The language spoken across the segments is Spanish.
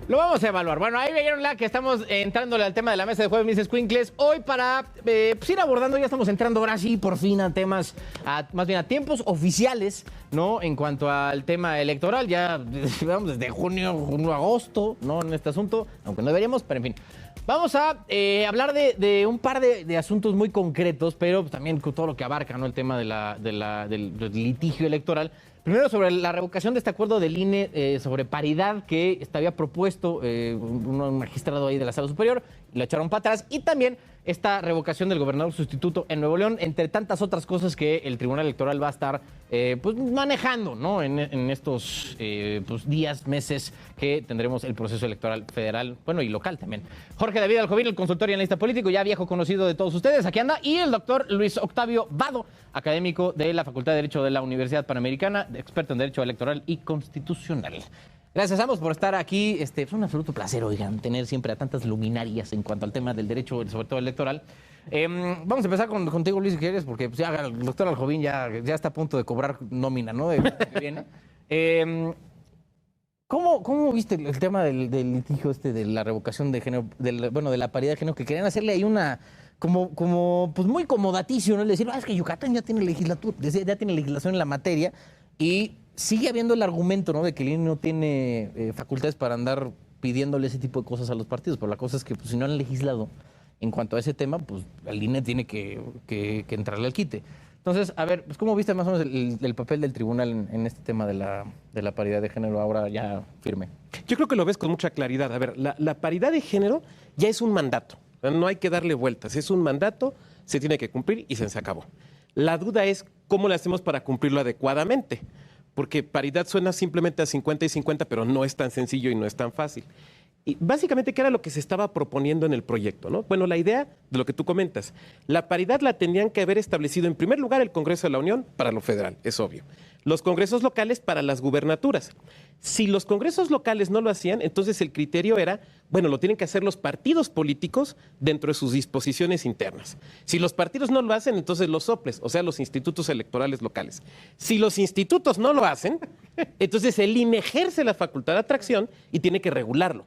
Lo vamos a evaluar. Bueno, ahí vieron que estamos entrándole al tema de la mesa de jueves, mis escuincles. Hoy para ir abordando, ya estamos entrando ahora sí por fin a temas, más bien a tiempos oficiales, ¿no? En cuanto al tema electoral, ya vamos desde junio, agosto, ¿no? En este asunto, aunque no deberíamos, pero en fin. Vamos a hablar de un par de asuntos muy concretos, pero también con todo lo que abarca, ¿no? El tema del litigio electoral. Primero, sobre la revocación de este acuerdo del INE sobre paridad que había propuesto un magistrado ahí de la Sala Superior, lo echaron para atrás, y también esta revocación del gobernador sustituto en Nuevo León, entre tantas otras cosas que el Tribunal Electoral va a estar manejando, ¿no? En estos días, meses que tendremos el proceso electoral federal, bueno, y local también. Jorge David Aljovín, el consultor y analista político, ya viejo conocido de todos ustedes, aquí anda, y el doctor Luis Octavio Vado, académico de la Facultad de Derecho de la Universidad Panamericana, experto en Derecho Electoral y Constitucional. Gracias a ambos por estar aquí. Es un absoluto placer, oigan, tener siempre a tantas luminarias en cuanto al tema del derecho, sobre todo electoral. Vamos a empezar contigo, Luis, si quieres, porque pues, ya el doctor Aljovín ya está a punto de cobrar nómina, ¿no? De que viene. ¿Cómo viste el tema del litigio de la revocación de género, de la paridad de género, que querían hacerle ahí una pues muy comodaticio, ¿no? Le decir, es que Yucatán ya tiene legislación en la materia, y sigue habiendo el argumento, ¿no? De que el INE no tiene facultades para andar pidiéndole ese tipo de cosas a los partidos, pero la cosa es que pues, si no han legislado en cuanto a ese tema, pues el INE tiene que entrarle al quite. Entonces, a ver, pues ¿cómo viste más o menos el papel del tribunal en este tema de la paridad de género ahora ya firme? Yo creo que lo ves con mucha claridad. A ver, la paridad de género ya es un mandato. No hay que darle vueltas. Es un mandato, se tiene que cumplir y se acabó. La duda es cómo le hacemos para cumplirlo adecuadamente. Porque paridad suena simplemente a 50 y 50, pero no es tan sencillo y no es tan fácil. Y básicamente, ¿qué era lo que se estaba proponiendo en el proyecto, ¿no? Bueno, la idea de lo que tú comentas, la paridad la tendrían que haber establecido en primer lugar el Congreso de la Unión para lo federal, es obvio. Los congresos locales para las gubernaturas. Si los congresos locales no lo hacían, entonces el criterio era, bueno, lo tienen que hacer los partidos políticos dentro de sus disposiciones internas. Si los partidos no lo hacen, entonces los soples, o sea, los institutos electorales locales. Si los institutos no lo hacen, entonces el INE ejerce la facultad de atracción y tiene que regularlo.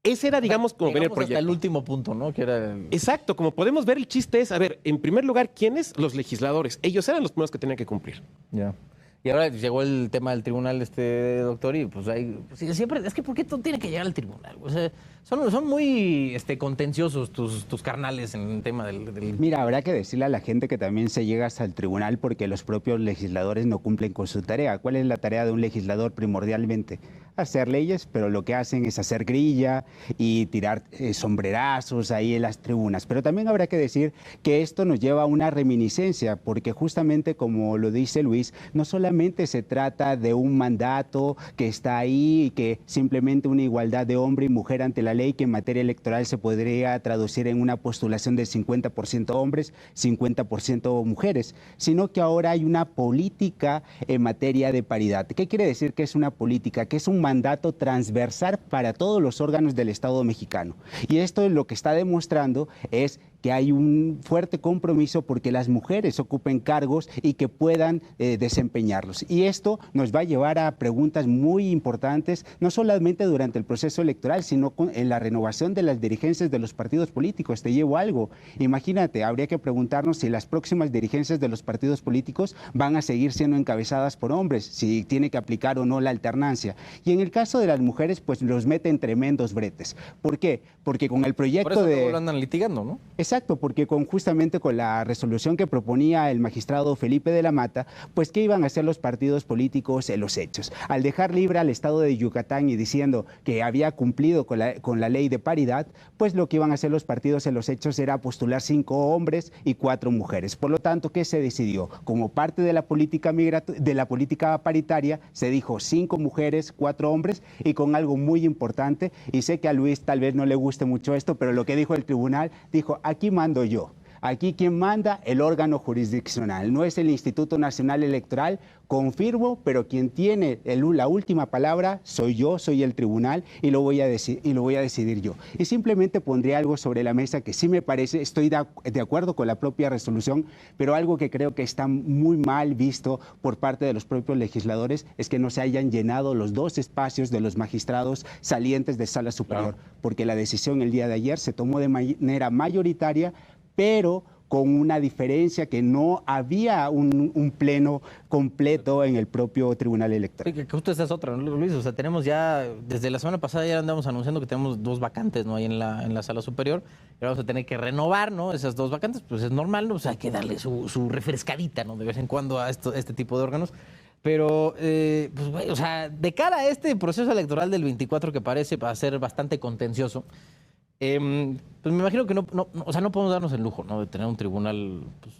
Ese era, digamos, como ven el proyecto. Hasta el último punto, ¿no? Que era Exacto, como podemos ver, el chiste es, a ver, en primer lugar, ¿quiénes? Los legisladores. Ellos eran los primeros que tenían que cumplir. Ya. Y ahora llegó el tema del tribunal, doctor, y pues ahí siempre, es que ¿por qué todo tiene que llegar al tribunal? O sea, son muy contenciosos tus carnales en el tema del... Mira, habrá que decirle a la gente que también se llega hasta el tribunal porque los propios legisladores no cumplen con su tarea. ¿Cuál es la tarea de un legislador primordialmente? Hacer leyes, pero lo que hacen es hacer grilla y tirar sombrerazos ahí en las tribunas. Pero también habrá que decir que esto nos lleva a una reminiscencia, porque justamente como lo dice Luis, no solamente se trata de un mandato que está ahí y que simplemente una igualdad de hombre y mujer ante la ley, que en materia electoral se podría traducir en una postulación de 50% hombres, 50% mujeres, sino que ahora hay una política en materia de paridad. ¿Qué quiere decir que es una política? Que es un mandato transversal para todos los órganos del Estado mexicano. Y esto lo que está demostrando es que hay un fuerte compromiso porque las mujeres ocupen cargos y que puedan desempeñarlos. Y esto nos va a llevar a preguntas muy importantes, no solamente durante el proceso electoral, sino en la renovación de las dirigencias de los partidos políticos. Te llevo algo. Imagínate, habría que preguntarnos si las próximas dirigencias de los partidos políticos van a seguir siendo encabezadas por hombres, si tiene que aplicar o no la alternancia. Y en el caso de las mujeres, pues los meten tremendos bretes. ¿Por qué? Porque con el proyecto por eso lo andan litigando, ¿no? Exacto, porque justamente con la resolución que proponía el magistrado Felipe de la Mata, pues ¿qué iban a hacer los partidos políticos en los hechos? Al dejar libre al estado de Yucatán y diciendo que había cumplido con la ley de paridad, pues lo que iban a hacer los partidos en los hechos era postular 5 hombres y 4 mujeres. Por lo tanto, ¿qué se decidió? Como parte de la política paritaria, se dijo 5 mujeres, 4 hombres, y con algo muy importante, y sé que a Luis tal vez no le guste mucho esto, pero lo que dijo el tribunal, dijo, aquí mando yo. Aquí quien manda, el órgano jurisdiccional, no es el Instituto Nacional Electoral, confirmo, pero quien tiene la última palabra soy yo, soy el tribunal y lo voy a decidir yo. Y simplemente pondría algo sobre la mesa que sí me parece, estoy de acuerdo con la propia resolución, pero algo que creo que está muy mal visto por parte de los propios legisladores es que no se hayan llenado los 2 espacios de los magistrados salientes de Sala Superior, porque la decisión el día de ayer se tomó de manera mayoritaria, pero con una diferencia que no había un pleno completo en el propio Tribunal Electoral. Sí, que justo esa es otra, ¿no, Luis? O sea, tenemos ya, desde la semana pasada ya andamos anunciando que tenemos 2 vacantes, ¿no? Ahí en la Sala Superior. Y vamos a tener que renovar, ¿no? Esas 2 vacantes, pues es normal, ¿no? O sea, hay que darle su refrescadita, ¿no? De vez en cuando a este tipo de órganos. Pero, pues, güey, o sea, de cara a este proceso electoral del 24 que parece va a ser bastante contencioso, pues me imagino que o sea, no podemos darnos el lujo, ¿no? De tener un tribunal pues,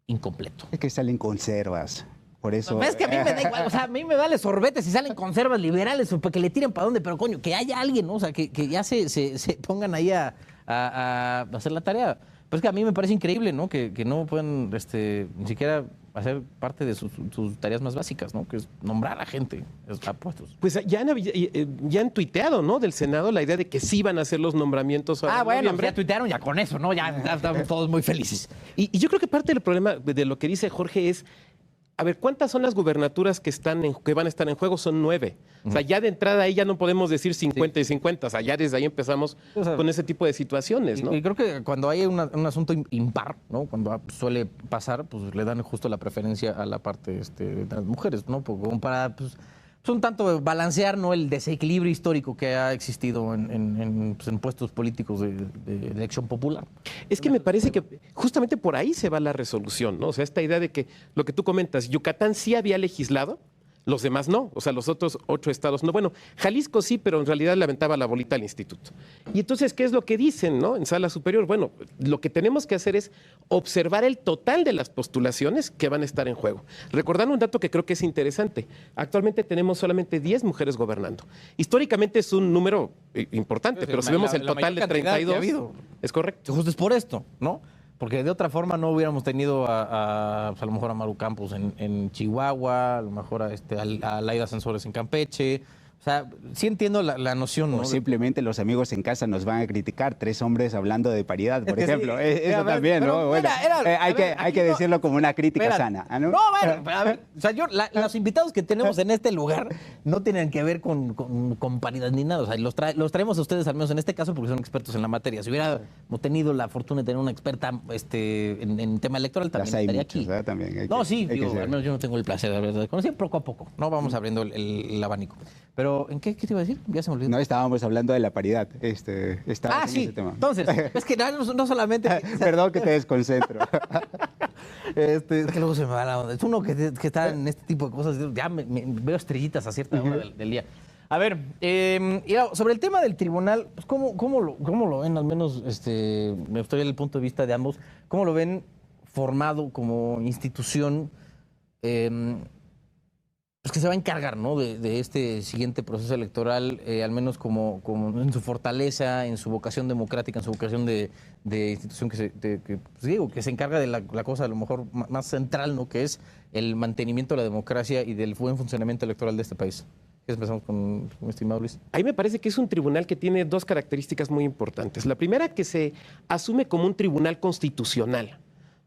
incompleto. Es que salen conservas. Por eso. No, es que a mí me da igual, o sea, a mí me vale sorbete si salen conservas liberales o para que le tiren para dónde, pero coño, que haya alguien, ¿no? O sea, que ya se pongan ahí a hacer la tarea. Pero es que a mí me parece increíble, ¿no? Que no puedan ni siquiera hacer parte de sus tareas más básicas, ¿no? Que es nombrar a gente a puestos. Pues ya han tuiteado, ¿no? Del Senado la idea de que sí van a hacer los nombramientos. Bueno, ya tuitearon ya con eso, ¿no? Ya estamos todos muy felices. Y yo creo que parte del problema de lo que dice Jorge es, a ver, ¿cuántas son las gubernaturas que van a estar en juego? Son 9. O sea, ya de entrada ahí ya no podemos decir 50 y 50. O sea, ya desde ahí empezamos con ese tipo de situaciones, ¿no? Y creo que cuando hay un asunto impar, ¿no? Cuando suele pasar, pues le dan justo la preferencia a la parte de las mujeres, ¿no? Como para, pues un tanto balancear, ¿no? El desequilibrio histórico que ha existido en puestos políticos de elección popular. Es que me parece que justamente por ahí se va la resolución, ¿no? O sea, esta idea de que lo que tú comentas, Yucatán sí había legislado, los demás no, o sea, los otros 8 estados no. Bueno, Jalisco sí, pero en realidad le aventaba la bolita al instituto. Y entonces, ¿qué es lo que dicen, no? En Sala Superior, bueno, lo que tenemos que hacer es observar el total de las postulaciones que van a estar en juego. Recordando un dato que creo que es interesante. Actualmente tenemos solamente 10 mujeres gobernando. Históricamente es un número importante, pero si vemos el total de 32, es correcto. Justo es por esto, ¿no? Porque de otra forma no hubiéramos tenido a lo mejor a Maru Campos en Chihuahua, a lo mejor a Laida Sansores en Campeche. O sea, sí entiendo la noción, ¿no? O simplemente los amigos en casa nos van a criticar 3 hombres hablando de paridad, por ejemplo. Sí, eso también, ¿no? Bueno, hay que decirlo como una crítica sana, ¿no? No, bueno, a ver, o sea, los invitados que tenemos en este lugar no tienen que ver con paridad ni nada. O sea, los traemos a ustedes, al menos en este caso, porque son expertos en la materia. Si hubiéramos tenido la fortuna de tener una experta en tema electoral, también estaría aquí. También al menos yo no tengo el placer de haberla conocido poco a poco. No vamos abriendo el abanico. Pero, ¿en qué te iba a decir? Ya se me olvidó. No, estábamos hablando de la paridad. Sí. Ese tema. Entonces, es que no solamente... Perdón que te desconcentro. Es que luego se me va la onda. Es uno que está en este tipo de cosas. Ya me veo estrellitas a cierta hora del día. A ver, sobre el tema del tribunal, pues, ¿cómo lo ven? Al menos me gustaría el punto de vista de ambos. ¿Cómo lo ven formado como institución? Pues que se va a encargar, ¿no? de este siguiente proceso electoral, al menos como en su fortaleza, en su vocación democrática, en su vocación de institución que se encarga de la cosa a lo mejor más central, ¿no? Que es el mantenimiento de la democracia y del buen funcionamiento electoral de este país. Empezamos con mi estimado Luis. Ahí me parece que es un tribunal que tiene 2 características muy importantes. La primera, que se asume como un tribunal constitucional.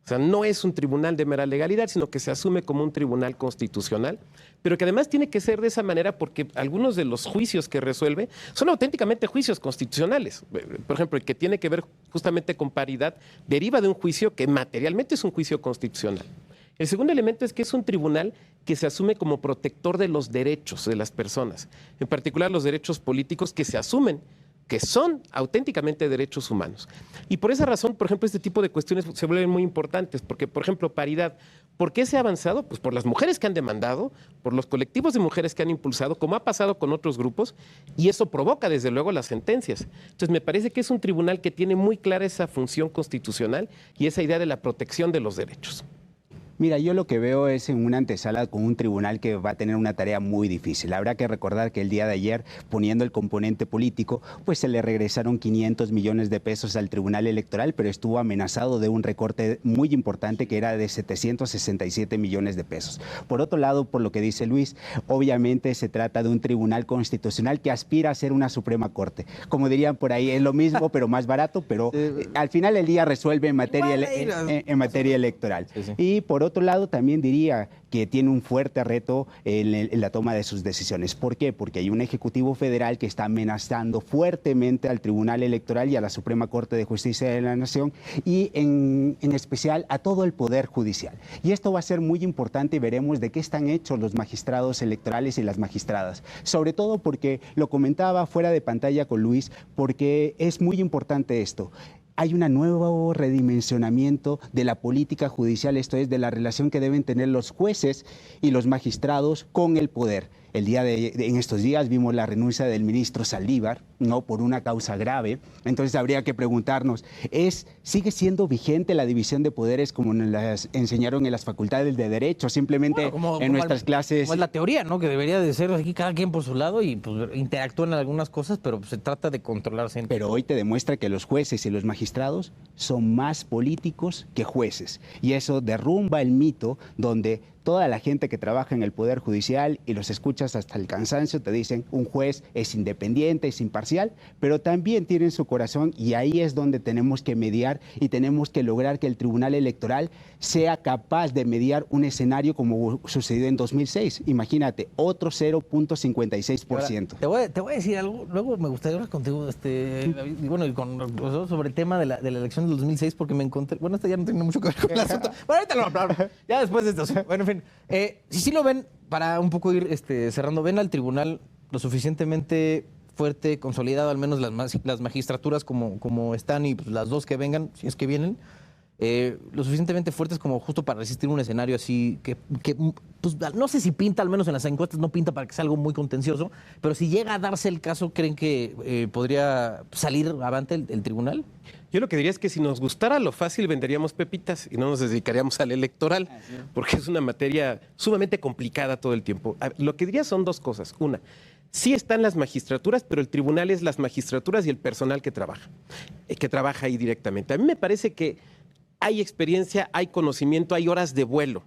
O sea, no es un tribunal de mera legalidad, sino que se asume como un tribunal constitucional, pero que además tiene que ser de esa manera porque algunos de los juicios que resuelve son auténticamente juicios constitucionales. Por ejemplo, el que tiene que ver justamente con paridad deriva de un juicio que materialmente es un juicio constitucional. El segundo elemento es que es un tribunal que se asume como protector de los derechos de las personas, en particular los derechos políticos que se asumen que son auténticamente derechos humanos. Y por esa razón, por ejemplo, este tipo de cuestiones se vuelven muy importantes, porque, por ejemplo, paridad, ¿por qué se ha avanzado? Pues por las mujeres que han demandado, por los colectivos de mujeres que han impulsado, como ha pasado con otros grupos, y eso provoca, desde luego, las sentencias. Entonces, me parece que es un tribunal que tiene muy clara esa función constitucional y esa idea de la protección de los derechos. Mira, yo lo que veo es en una antesala con un tribunal que va a tener una tarea muy difícil. Habrá que recordar que el día de ayer, poniendo el componente político, pues se le regresaron 500 millones de pesos al Tribunal Electoral, pero estuvo amenazado de un recorte muy importante que era de 767 millones de pesos. Por otro lado, por lo que dice Luis, obviamente se trata de un tribunal constitucional que aspira a ser una Suprema Corte. Como dirían por ahí, es lo mismo, pero más barato, pero al final del día resuelve en materia, en materia electoral. Sí, sí. Y por otro lado, también diría que tiene un fuerte reto en la toma de sus decisiones. ¿Por qué? Porque hay un Ejecutivo Federal que está amenazando fuertemente al Tribunal Electoral y a la Suprema Corte de Justicia de la Nación y en especial a todo el Poder Judicial. Y esto va a ser muy importante y veremos de qué están hechos los magistrados electorales y las magistradas. Sobre todo porque, lo comentaba fuera de pantalla con Luis, porque es muy importante esto. Hay un nuevo redimensionamiento de la política judicial, esto es, de la relación que deben tener los jueces y los magistrados con el poder. En estos días vimos la renuncia del ministro Saldívar, ¿no?, por una causa grave. Entonces habría que preguntarnos, ¿sigue siendo vigente la división de poderes como nos las enseñaron en las facultades de Derecho? Simplemente en nuestras clases... Como es la teoría, ¿no? Que debería de ser aquí cada quien por su lado y pues interactúan en algunas cosas, pero se trata de controlarse. Pero hoy te demuestra que los jueces y los magistrados son más políticos que jueces. Y eso derrumba el mito donde toda la gente que trabaja en el Poder Judicial, y los escuchas hasta el cansancio, te dicen un juez es independiente, es imparcial, pero también tienen su corazón, y ahí es donde tenemos que mediar y tenemos que lograr que el Tribunal Electoral sea capaz de mediar un escenario como sucedió en 2006. Imagínate, otro 0.56%. Te voy a decir algo, luego me gustaría hablar contigo, David, y bueno, sobre el tema de la elección del 2006, porque me encontré, bueno, esto ya no tiene mucho que ver con el asunto, bueno, ahorita lo hablamos, ya después de esto, bueno, en fin. Si sí lo ven, para un poco ir cerrando, ¿ven al tribunal lo suficientemente fuerte, consolidado, al menos las magistraturas como están y pues, las dos que vengan, si es que vienen, lo suficientemente fuertes como justo para resistir un escenario así que pues, no sé si pinta, al menos en las encuestas no pinta para que sea algo muy contencioso, pero si llega a darse el caso, ¿creen que podría salir avante el tribunal? Yo lo que diría es que si nos gustara lo fácil, venderíamos pepitas y no nos dedicaríamos al electoral, porque es una materia sumamente complicada todo el tiempo. Lo que diría son dos cosas. Una, sí están las magistraturas, pero el tribunal es las magistraturas y el personal que trabaja ahí directamente. A mí me parece que hay experiencia, hay conocimiento, hay horas de vuelo.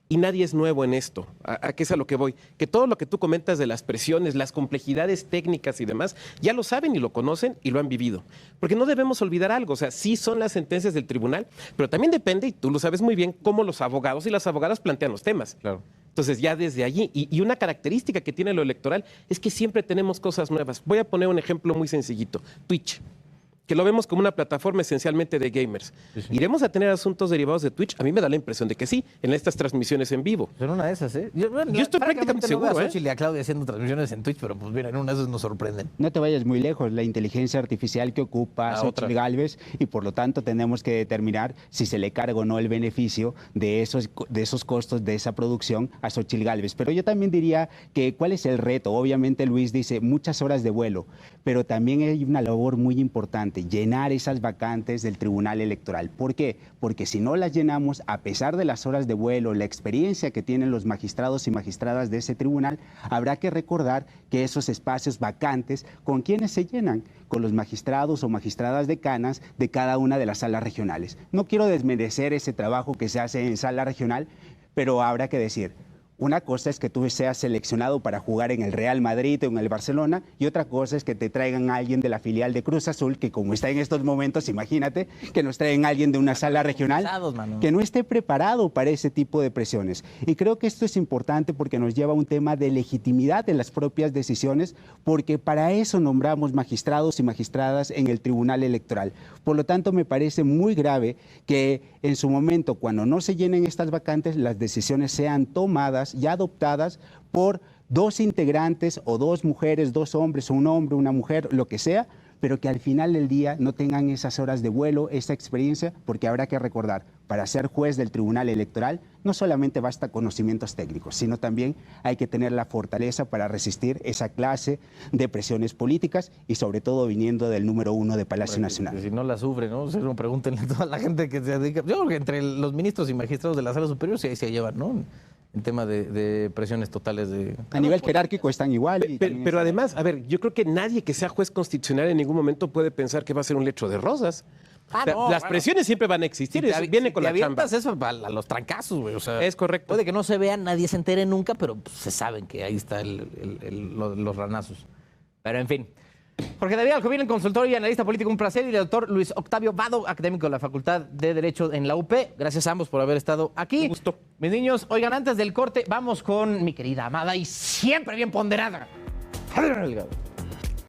Y nadie es nuevo en esto. ¿A qué es a lo que voy? Que todo lo que tú comentas de las presiones, las complejidades técnicas y demás, ya lo saben y lo conocen y lo han vivido. Porque no debemos olvidar algo. O sea, sí son las sentencias del tribunal, pero también depende, y tú lo sabes muy bien, cómo los abogados y las abogadas plantean los temas. Claro. Entonces, ya desde allí, y una característica que tiene lo electoral es que siempre tenemos cosas nuevas. Voy a poner un ejemplo muy sencillito. Twitch, que lo vemos como una plataforma esencialmente de gamers. Sí, sí. ¿Iremos a tener asuntos derivados de Twitch? A mí me da la impresión de que sí, en estas transmisiones en vivo. Pero una de esas, ¿eh? Yo estoy prácticamente seguro, no veo a Xochitl y a Claudia haciendo transmisiones en Twitch, pero pues mira, en una de esas nos sorprenden. No te vayas muy lejos, la inteligencia artificial que ocupa Xochitl Gálvez, y por lo tanto tenemos que determinar si se le carga o no el beneficio de esos costos de esa producción a Xochitl Gálvez. Pero yo también diría que ¿cuál es el reto? Obviamente Luis dice muchas horas de vuelo, pero también hay una labor muy importante, llenar esas vacantes del Tribunal Electoral. ¿Por qué? Porque si no las llenamos, a pesar de las horas de vuelo, la experiencia que tienen los magistrados y magistradas de ese tribunal, habrá que recordar que esos espacios vacantes, ¿con quiénes se llenan? Con los magistrados o magistradas decanas de cada una de las salas regionales. No quiero desmerecer ese trabajo que se hace en sala regional, pero habrá que decir, una cosa es que tú seas seleccionado para jugar en el Real Madrid o en el Barcelona, y otra cosa es que te traigan a alguien de la filial de Cruz Azul, que como está en estos momentos, imagínate, que nos traigan a alguien de una sala regional que no esté preparado para ese tipo de presiones. Y creo que esto es importante porque nos lleva a un tema de legitimidad de las propias decisiones, porque para eso nombramos magistrados y magistradas en el Tribunal Electoral. Por lo tanto, me parece muy grave que en su momento, cuando no se llenen estas vacantes, las decisiones sean tomadas ya adoptadas por dos integrantes o dos mujeres, dos hombres, o un hombre, una mujer, lo que sea, pero que al final del día no tengan esas horas de vuelo, esa experiencia, porque habrá que recordar, para ser juez del Tribunal Electoral no solamente basta conocimientos técnicos, sino también hay que tener la fortaleza para resistir esa clase de presiones políticas y sobre todo viniendo del número 1 de Palacio Nacional. Si no la sufre, ¿no? Pregúntenle a toda la gente que se dedica. Yo creo que entre los ministros y magistrados de la Sala Superior sí ahí se llevan, ¿no? En tema de presiones totales de... A nivel jerárquico están igual. Pero además, a ver, yo creo que nadie que sea juez constitucional en ningún momento puede pensar que va a ser un lecho de rosas. O sea, las presiones siempre van a existir, viene con la chamba. Eso a los trancazos, güey. O sea, es correcto. Puede que no se vean, nadie se entere nunca, pero pues, se saben que ahí está los ranazos. Pero en fin. Jorge David Alcovín, consultor y analista político, un placer. Y el doctor Luis Octavio Vado, académico de la Facultad de Derecho en la UP. Gracias a ambos por haber estado aquí. Un gusto. Mis niños, oigan, antes del corte, vamos con mi querida amada y siempre bien ponderada, Javier Delgado.